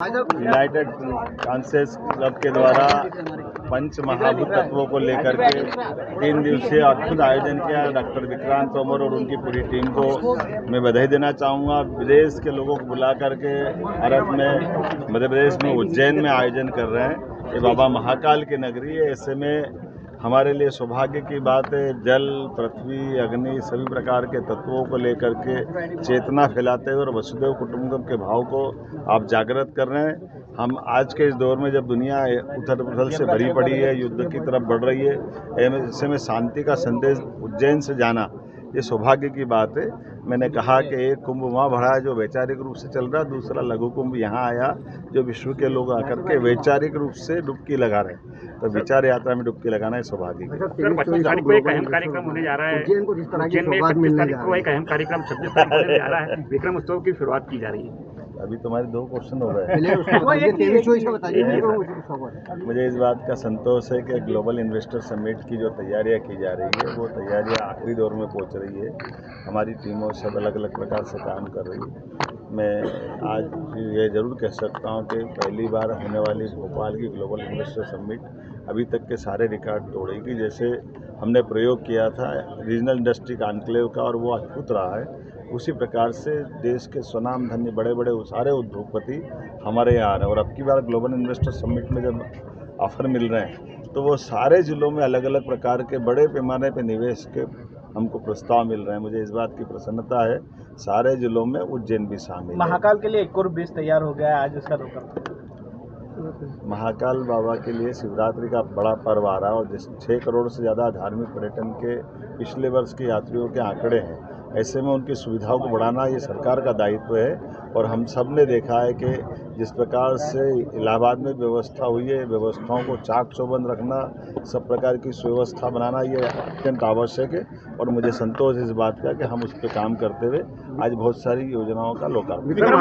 United conscious club के द्वारा पंच महाभूत तत्वों को लेकर के 3 दिवसीय अद्भुत आयोजन किया। डॉक्टर विक्रांत तोमर और उनकी पूरी टीम को मैं बधाई देना चाहूँगा। विदेश के लोगों को बुला करके भारत में, मध्य प्रदेश में, उज्जैन में आयोजन कर रहे हैं। ये बाबा महाकाल की नगरी है। ऐसे में हमारे लिए सौभाग्य की बात है। जल, पृथ्वी, अग्नि सभी प्रकार के तत्वों को लेकर के चेतना फैलाते हुए और वसुदेव कुटुंबकम के भाव को आप जागृत कर रहे हैं। हम आज के इस दौर में जब दुनिया उथल पुथल से भरी पड़ी है, युद्ध की तरफ बढ़ रही है, ऐसे में शांति का संदेश उज्जैन से जाना ये सौभाग्य की बात है। मैंने कहा कि एक कुंभ वहाँ भरा है जो वैचारिक रूप से चल रहा है, दूसरा लघु कुंभ यहाँ आया जो विश्व के लोग आकर के वैचारिक रूप से डुबकी लगा रहे हैं। तो विचार यात्रा में डुबकी लगाना है सौभाग्य की। सर 25 तारीख को एक अहम कार्यक्रम होने जा रहा है उज्जैन में। 25 तारीख को एक अहम कार्यक्रम 26 तारीख को होने जा रहा है। विक्रम उत्सव की शुरुआत की जा रही है। अभी तुम्हारे 2 क्वेश्चन हो गए। मुझे इस बात का संतोष है कि ग्लोबल इन्वेस्टर समिट की जो तैयारियां की जा रही है वो तैयारियां आखिरी दौर में पहुंच रही है। हमारी टीमों सब अलग अलग प्रकार से काम कर रही है। मैं आज ये जरूर कह सकता हूं कि पहली बार होने वाली भोपाल की ग्लोबल इन्वेस्टर समिट अभी तक के सारे रिकॉर्ड तोड़ेगी। जैसे हमने प्रयोग किया था रीजनल इंडस्ट्री कॉन्क्लेव का और वो अद्भुत रहा है, उसी प्रकार से देश के स्वनाम धन्य बड़े बड़े सारे उद्योगपति हमारे यहाँ आ रहे हैं। और अब की बार ग्लोबल इन्वेस्टर समिट में जब ऑफर मिल रहे हैं तो वो सारे जिलों में अलग अलग प्रकार के बड़े पैमाने पर निवेश के हमको प्रस्ताव मिल रहे हैं। मुझे इस बात की प्रसन्नता है, सारे जिलों में उज्जैन भी शामिल है। महाकाल के लिए एक और ब्रिज तैयार हो गया है, आज उसका लोकार्पण। महाकाल बाबा के लिए शिवरात्रि का बड़ा पर्व आ रहा है और जिस 6 करोड़ से ज़्यादा धार्मिक पर्यटन के पिछले वर्ष के यात्रियों के आंकड़े हैं। ऐसे में उनकी सुविधाओं को बढ़ाना ये सरकार का दायित्व है। और हम सब ने देखा है कि जिस प्रकार से इलाहाबाद में व्यवस्था हुई है, व्यवस्थाओं को चाक चौबंद रखना, सब प्रकार की सुव्यवस्था बनाना ये अत्यंत आवश्यक है। और मुझे संतोष इस बात का कि हम उस पर काम करते हुए आज बहुत सारी योजनाओं का लोकार्पण